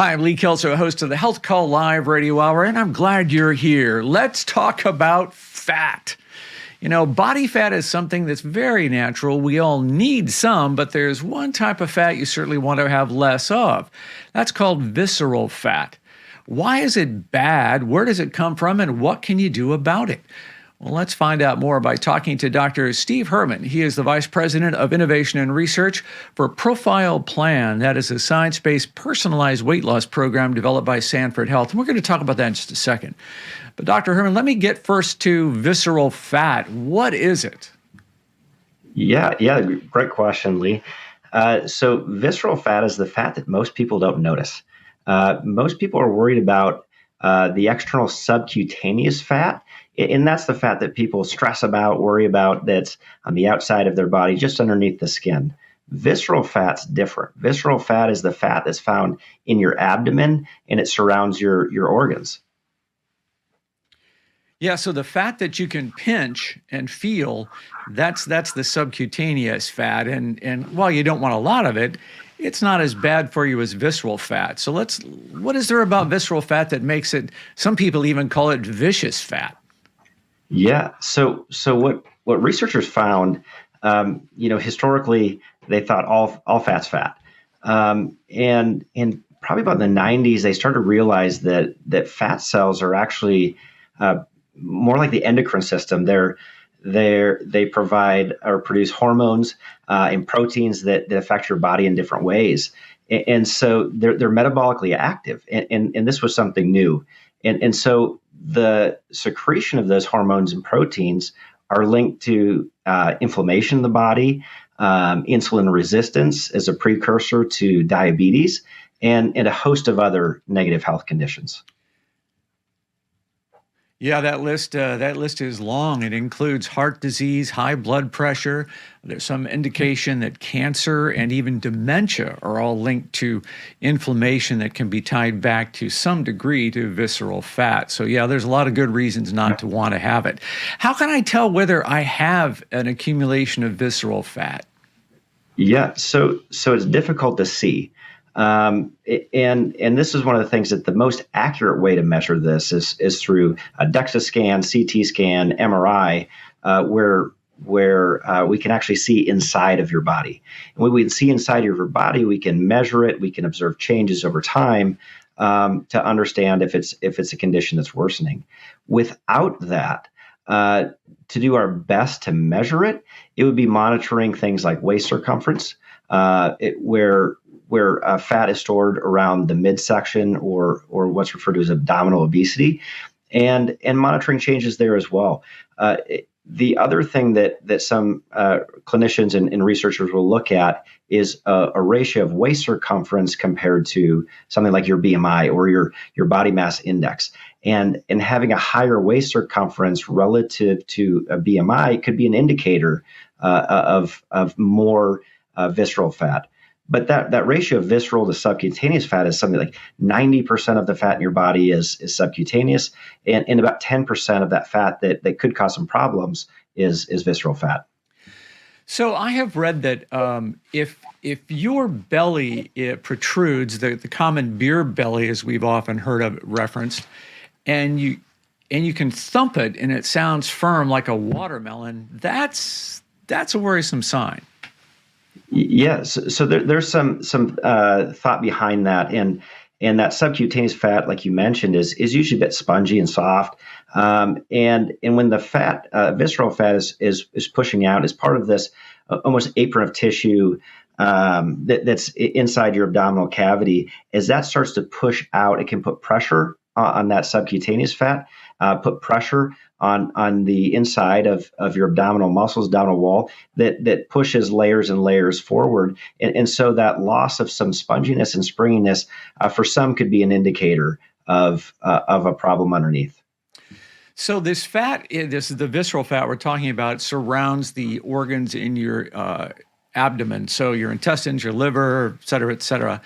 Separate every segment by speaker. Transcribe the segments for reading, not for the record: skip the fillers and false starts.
Speaker 1: Hi, I'm Lee Kelso, host of the HealthCall Live Radio Hour, and I'm glad you're here. Let's talk about fat. You know, body fat is something that's very natural. We all need some, but there's one type of fat you certainly want to have less of. That's called visceral fat. Why is it bad? Where does it come from? And what can you do about it? Well, let's find out more by talking to Dr. Steve Herrmann. He is the Vice President of Innovation and Research for Profile Plan. That is a science-based personalized weight loss program developed by Sanford Health. And we're going to talk about that in just a second. But Dr. Herrmann, let me get first to visceral fat. What is it?
Speaker 2: Yeah, great question, Lee. So visceral fat is the fat that most people don't notice. Most people are worried about the external subcutaneous fat, and that's the fat that people stress about, worry about, that's on the outside of their body, just underneath the skin. Visceral fat's different. Visceral fat is the fat that's found in your abdomen, and it surrounds your organs.
Speaker 1: Yeah, so the fat that you can pinch and feel, that's the subcutaneous fat. And while you don't want a lot of it, it's not as bad for you as visceral fat. So what is there about visceral fat that makes it, some people even call it vicious fat?
Speaker 2: Yeah, so what researchers found, historically they thought all fat's fat. And probably about in the 90s, they started to realize that fat cells are actually more like the endocrine system. They provide or produce hormones and proteins that affect your body in different ways. And so they're metabolically active. And this was something new. And so the secretion of those hormones and proteins are linked to inflammation in the body, insulin resistance as a precursor to diabetes, and a host of other negative health conditions.
Speaker 1: Yeah, that list is long. It includes heart disease, high blood pressure. There's some indication that cancer and even dementia are all linked to inflammation that can be tied back to some degree to visceral fat. So yeah, there's a lot of good reasons not to want to have it. How can I tell whether I have an accumulation of visceral fat?
Speaker 2: Yeah, so it's difficult to see. And this is one of the things that the most accurate way to measure this is through a DEXA scan, CT scan, MRI, where we can actually see inside of your body. And when we can see inside of your body, we can measure it. We can observe changes over time to understand if it's a condition that's worsening. Without that, to do our best to measure it, it would be monitoring things like waist circumference, where fat is stored around the midsection or what's referred to as abdominal obesity, and monitoring changes there as well. The other thing that some clinicians and researchers will look at is a ratio of waist circumference compared to something like your BMI or your body mass index. And having a higher waist circumference relative to a BMI could be an indicator of more visceral fat. But that ratio of visceral to subcutaneous fat is something like 90% of the fat in your body is subcutaneous, and about 10% of that fat that could cause some problems is visceral fat.
Speaker 1: So I have read that if your belly protrudes, the common beer belly, as we've often heard of it referenced, and you can thump it and it sounds firm like a watermelon, that's a worrisome sign.
Speaker 2: Yes, so there's some thought behind that, and that subcutaneous fat, like you mentioned, is usually a bit spongy and soft, and when the fat, visceral fat, is pushing out as part of this almost apron of tissue that's inside your abdominal cavity. As that starts to push out, it can put pressure on that subcutaneous fat, put pressure on the inside of your abdominal muscles, abdominal wall, that pushes layers and layers forward. And so that loss of some sponginess and springiness for some could be an indicator of a problem underneath.
Speaker 1: So this fat, this is the visceral fat we're talking about, surrounds the organs in your abdomen. So your intestines, your liver, et cetera,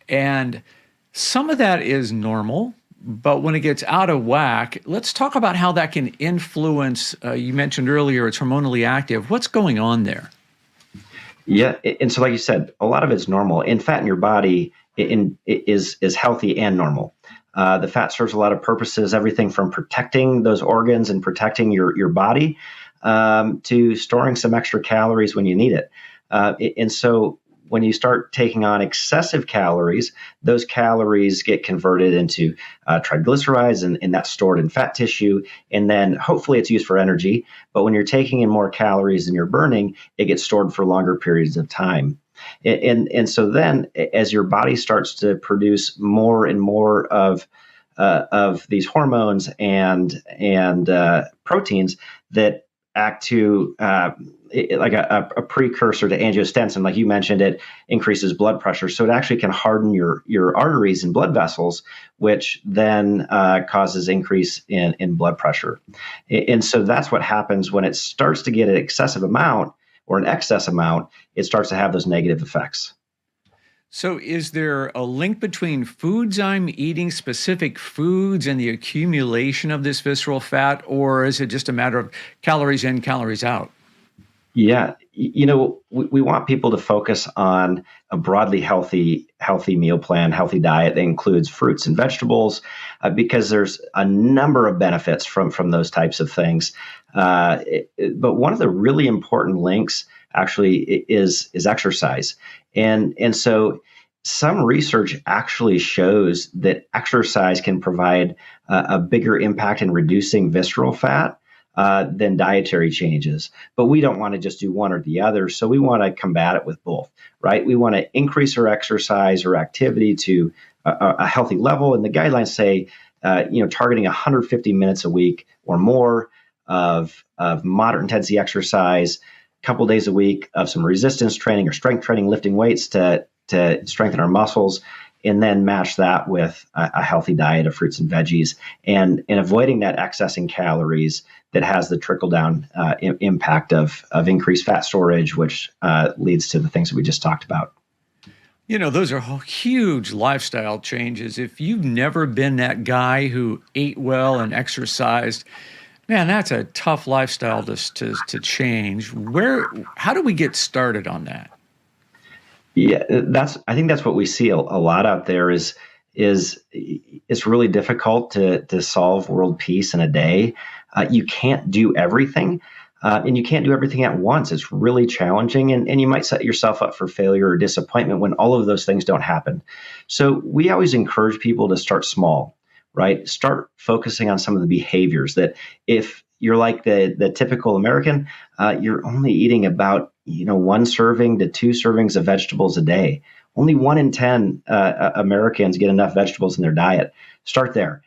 Speaker 1: and some of that is normal. But when it gets out of whack, let's talk about how that can influence, you mentioned earlier, it's hormonally active. What's going on there?
Speaker 2: Yeah, and so like you said, a lot of it's normal. And fat in your body is healthy and normal. The fat serves a lot of purposes, everything from protecting those organs and protecting your body to storing some extra calories when you need it. And so when you start taking on excessive calories, those calories get converted into triglycerides, and that's stored in fat tissue. And then hopefully it's used for energy. But when you're taking in more calories than you're burning, it gets stored for longer periods of time. And so then as your body starts to produce more and more of these hormones and proteins that act to like a precursor to angiostensin, like you mentioned, it increases blood pressure. So it actually can harden your arteries and blood vessels, which then causes increase in blood pressure. And so that's what happens when it starts to get an excessive amount or an excess amount, it starts to have those negative effects.
Speaker 1: So is there a link between foods I'm eating, specific foods, and the accumulation of this visceral fat, or is it just a matter of calories in, calories out?
Speaker 2: Yeah, we want people to focus on a broadly healthy meal plan, healthy diet that includes fruits and vegetables, because there's a number of benefits from those types of things. But one of the really important links actually is exercise, and so some research actually shows that exercise can provide a bigger impact in reducing visceral fat than dietary changes. But we don't want to just do one or the other. So we want to combat it with both, right? We want to increase our exercise or activity to a healthy level. And the guidelines say, targeting 150 minutes a week or more of moderate intensity exercise, a couple days a week of some resistance training or strength training, lifting weights to strengthen our muscles, and then match that with a healthy diet of fruits and veggies, and avoiding that excess in calories that has the trickle down impact of increased fat storage, which leads to the things that we just talked about.
Speaker 1: Those are huge lifestyle changes. If you've never been that guy who ate well and exercised, man, that's a tough lifestyle to change. How do we get started on that?
Speaker 2: Yeah, I think that's what we see a lot out there is it's really difficult to solve world peace in a day. You can't do everything, and you can't do everything at once. It's really challenging, and you might set yourself up for failure or disappointment when all of those things don't happen. So we always encourage people to start small, right? Start focusing on some of the behaviors that if you're like the typical American, you're only eating about 1 serving to 2 servings of vegetables a day. Only 1 in 10 Americans get enough vegetables in their diet. Start there.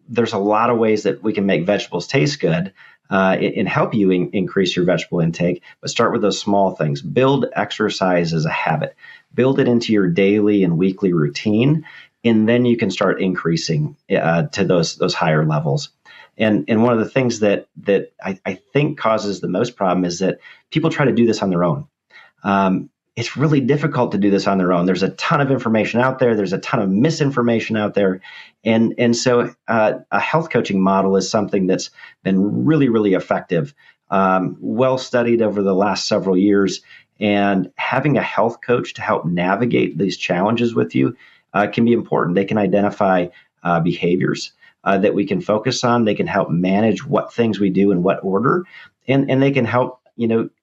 Speaker 2: There's a lot of ways that we can make vegetables taste good and help you increase your vegetable intake, but start with those small things. Build exercise as a habit. Build it into your daily and weekly routine, and then you can start increasing to those higher levels. And one of the things that I think causes the most problem is that people try to do this on their own. It's really difficult to do this on their own. There's a ton of information out there. There's a ton of misinformation out there. And so a health coaching model is something that's been really, really effective, well studied over the last several years. And having a health coach to help navigate these challenges with you can be important. They can identify behaviors that we can focus on. They can help manage what things we do in what order, and they can help,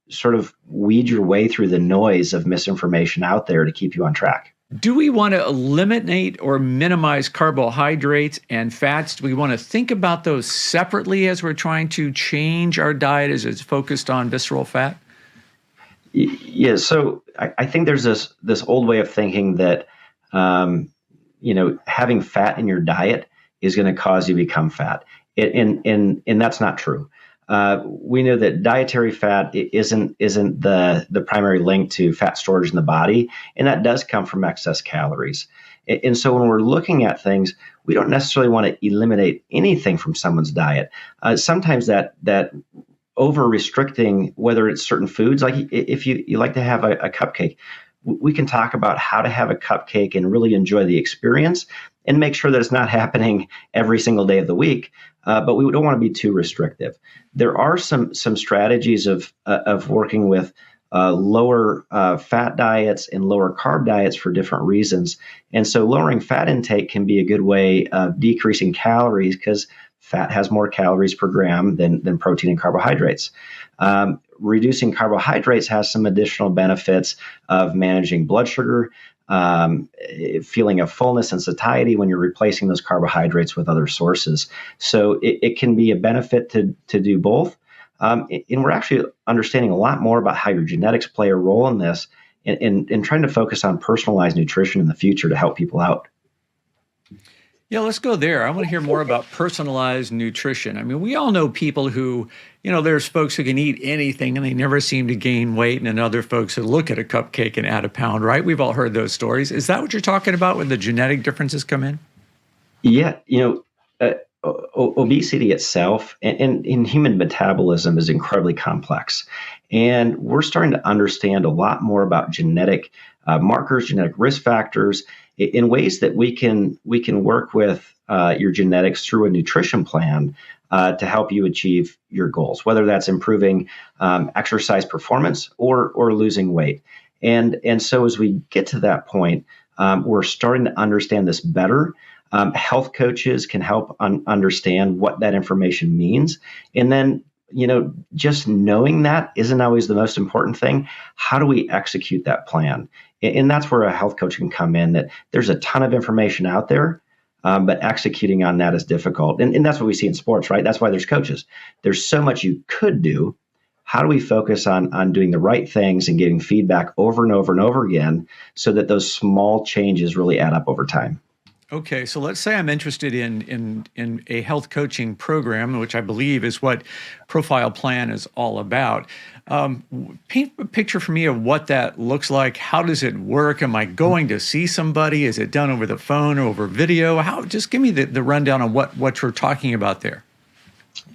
Speaker 2: sort of weed your way through the noise of misinformation out there to keep you on track.
Speaker 1: Do we want to eliminate or minimize carbohydrates and fats? Do we want to think about those separately as we're trying to change our diet as it's focused on visceral fat?
Speaker 2: Yeah, so I think there's this old way of thinking that having fat in your diet is going to cause you to become fat. And that's not true. We know that dietary fat isn't the primary link to fat storage in the body, and that does come from excess calories. And so when we're looking at things, we don't necessarily want to eliminate anything from someone's diet. Sometimes that over restricting, whether it's certain foods, like if you like to have a cupcake, we can talk about how to have a cupcake and really enjoy the experience and make sure that it's not happening every single day of the week. But we don't want to be too restrictive. There are some strategies of working with lower fat diets and lower carb diets for different reasons. And so lowering fat intake can be a good way of decreasing calories because fat has more calories per gram than protein and carbohydrates. Reducing carbohydrates has some additional benefits of managing blood sugar, feeling of fullness and satiety when you're replacing those carbohydrates with other sources. So it can be a benefit to do both. And we're actually understanding a lot more about how your genetics play a role in this and trying to focus on personalized nutrition in the future to help people out.
Speaker 1: Yeah, let's go there. I want to hear more about personalized nutrition. I mean, we all know people who, there's folks who can eat anything and they never seem to gain weight, and then other folks who look at a cupcake and add a pound, right? We've all heard those stories. Is that what you're talking about when the genetic differences come in?
Speaker 2: Yeah, obesity itself and human metabolism is incredibly complex. And we're starting to understand a lot more about genetic markers, genetic risk factors, in ways that we can work with your genetics through a nutrition plan to help you achieve your goals, whether that's improving exercise performance or losing weight. And so as we get to that point, we're starting to understand this better. Health coaches can help understand what that information means. And then, just knowing that isn't always the most important thing. How do we execute that plan? And that's where a health coach can come in, that there's a ton of information out there, but executing on that is difficult. And that's what we see in sports, right? That's why there's coaches. There's so much you could do. How do we focus on doing the right things and getting feedback over and over and over again so that those small changes really add up over time?
Speaker 1: Okay, so let's say I'm interested in a health coaching program, which I believe is what Profile Plan is all about. Paint a picture for me of what that looks like. How does it work? Am I going to see somebody? Is it done over the phone or over video? Just give me the rundown on what you're talking about there.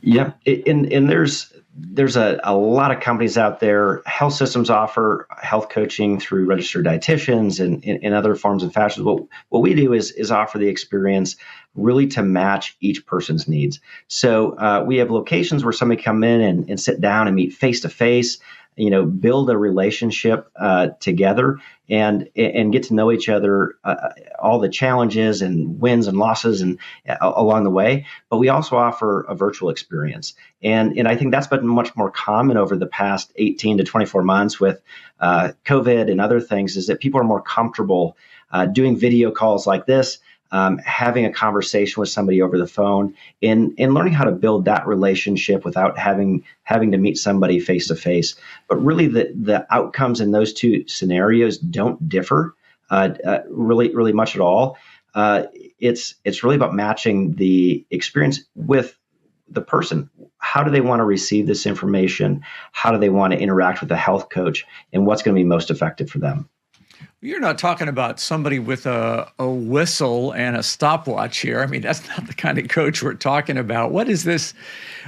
Speaker 2: Yeah, and there's a lot of companies out there. Health systems offer health coaching through registered dietitians and other forms and fashions. What we do is offer the experience really to match each person's needs. So we have locations where somebody come in and sit down and meet face to face, build a relationship together and get to know each other, all the challenges and wins and losses and along the way. But we also offer a virtual experience. And I think that's been much more common over the past 18 to 24 months with COVID and other things, is that people are more comfortable doing video calls like this, having a conversation with somebody over the phone and learning how to build that relationship without having to meet somebody face to face. But really the outcomes in those two scenarios don't differ really much at all. It's really about matching the experience with the person. How do they want to receive this information? How do they want to interact with the health coach? And what's going to be most effective for them?
Speaker 1: You're not talking about somebody with a whistle and a stopwatch here. I mean, that's not the kind of coach we're talking about. What is this?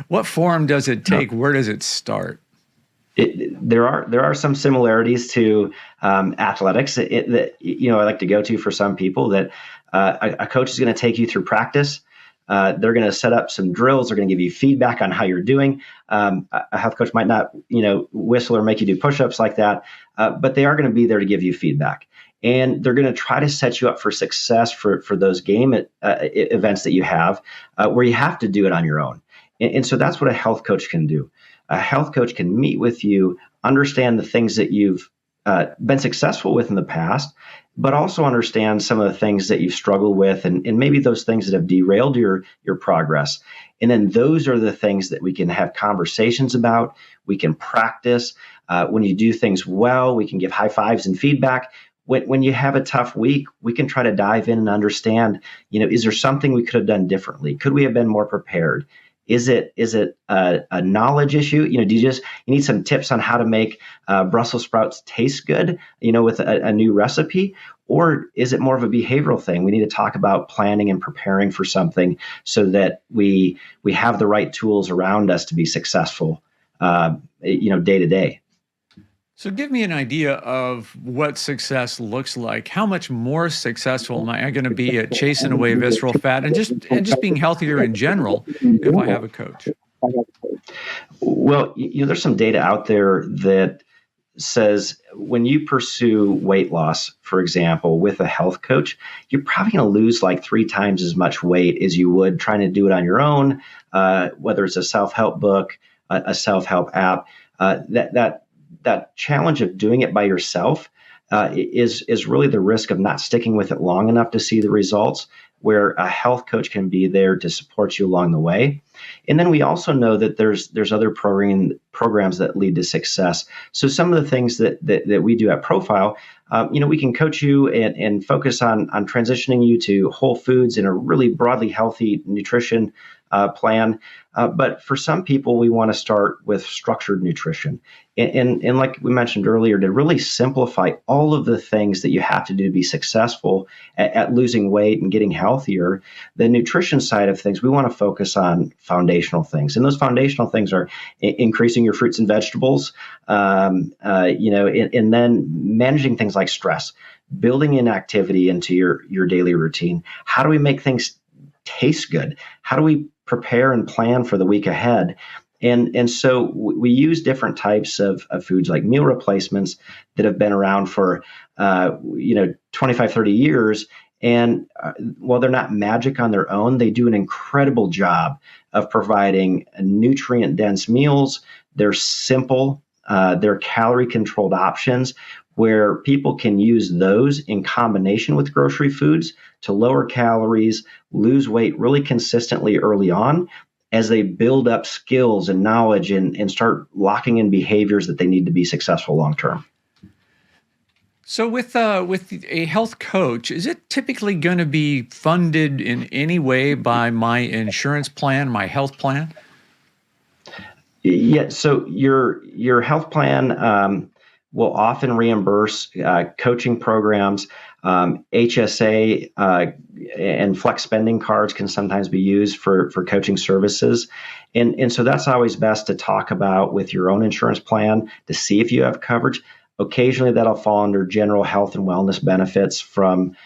Speaker 1: What form does it take? Where does it start?
Speaker 2: There are some similarities to athletics that I like to go to for some people, that a coach is going to take you through practice. They're going to set up some drills. They're going to give you feedback on how you're doing. A health coach might not, whistle or make you do push-ups like that, but they are going to be there to give you feedback. And they're going to try to set you up for success for those game events that you have, where you have to do it on your own. And so that's what a health coach can do. A health coach can meet with you, understand the things that you've been successful with in the past, but also understand some of the things that you've struggled with and maybe those things that have derailed your progress. And then those are the things that we can have conversations about. We can practice. When you do things well, we can give high fives and feedback. When you have a tough week, we can try to dive in and understand, is there something we could have done differently? Could we have been more prepared? Is it a knowledge issue? Do you need some tips on how to make Brussels sprouts taste good, with a new recipe? Or is it more of a behavioral thing? We need to talk about planning and preparing for something so that we have the right tools around us to be successful, day to day.
Speaker 1: So give me an idea of what success looks like. How much more successful am I going to be at chasing away visceral fat and just being healthier in general if I have a coach?
Speaker 2: Well, there's some data out there that says when you pursue weight loss, for example, with a health coach, you're probably going to lose like 3 times as much weight as you would trying to do it on your own, whether it's a self-help book, a self-help app. That challenge of doing it by yourself is really the risk of not sticking with it long enough to see the results, where a health coach can be there to support you along the way. And then we also know that there's other programs that lead to success. So some of the things that we do at Profile, we can coach you and focus on transitioning you to whole foods and a really broadly healthy nutrition plan. But for some people, we want to start with structured nutrition. And like we mentioned earlier, to really simplify all of the things that you have to do to be successful at losing weight and getting healthier, the nutrition side of things, we want to focus on foundational things. And those foundational things are increasing your fruits and vegetables, and then managing things like stress, building in activity into your daily routine. How do we make things taste good? How do we prepare and plan for the week ahead? And so we use different types of foods like meal replacements that have been around for 25, 30 years. And while they're not magic on their own, they do an incredible job of providing nutrient-dense meals. They're simple, they're calorie-controlled options where people can use those in combination with grocery foods to lower calories, lose weight really consistently early on as they build up skills and knowledge and start locking in behaviors that they need to be successful long term.
Speaker 1: So with a health coach, is it typically going to be funded in any way by my insurance plan, my health plan?
Speaker 2: Yeah, so your health plan will often reimburse coaching programs. HSA and flex spending cards can sometimes be used for coaching services. And so that's always best to talk about with your own insurance plan to see if you have coverage. Occasionally, that'll fall under general health and wellness benefits from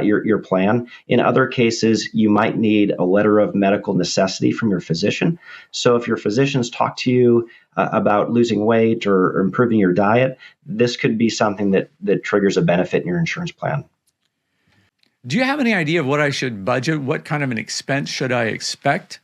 Speaker 2: your plan. In other cases, you might need a letter of medical necessity from your physician. So if your physicians talk to you about losing weight or improving your diet, this could be something that triggers a benefit in your insurance plan.
Speaker 1: Do you have any idea of what I should budget? What kind of an expense should I expect?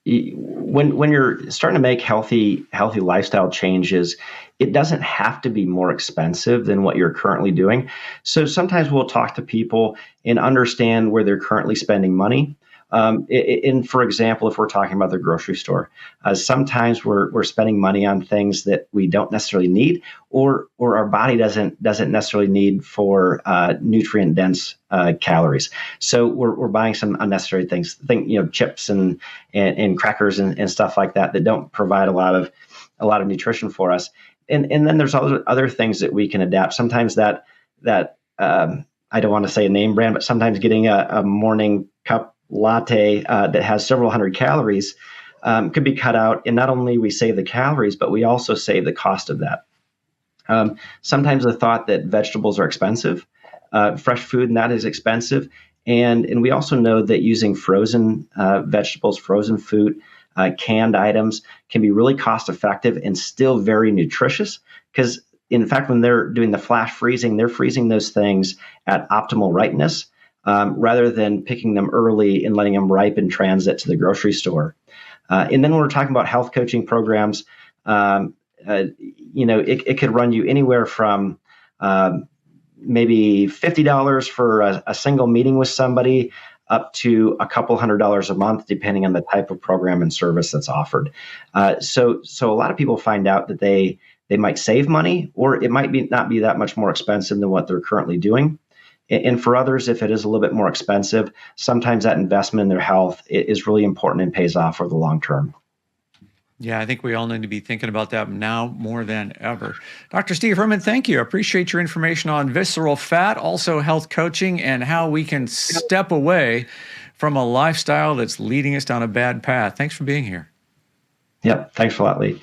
Speaker 2: When you're starting to make healthy lifestyle changes, it doesn't have to be more expensive than what you're currently doing. So sometimes we'll talk to people and understand where they're currently spending money. And for example, if we're talking about the grocery store, sometimes we're spending money on things that we don't necessarily need, or our body doesn't necessarily need for nutrient dense calories. So we're buying some unnecessary things. Think chips and crackers and stuff like that don't provide a lot of nutrition for us. And then there's other things that we can adapt. Sometimes that I don't want to say a name brand, but sometimes getting a morning cup latte that has several hundred calories could be cut out. And not only we save the calories, but we also save the cost of that. Sometimes the thought that vegetables are expensive, fresh food, and that is expensive. And we also know that using frozen vegetables, frozen fruit, canned items can be really cost effective and still very nutritious, because in fact, when they're doing the flash freezing, they're freezing those things at optimal ripeness rather than picking them early and letting them ripe in transit to the grocery store. And then when we're talking about health coaching programs, it could run you anywhere from maybe $50 for a single meeting with somebody up to a couple $100s a month, depending on the type of program and service that's offered. So a lot of people find out that they might save money, or it might not be that much more expensive than what they're currently doing. And for others, if it is a little bit more expensive, sometimes that investment in their health is really important and pays off for the long term.
Speaker 1: Yeah, I think we all need to be thinking about that now more than ever. Dr. Steve Herrmann, thank you. I appreciate your information on visceral fat, also health coaching, and how we can step away from a lifestyle that's leading us down a bad path. Thanks for being here.
Speaker 2: Yep. Thanks a lot, Lee.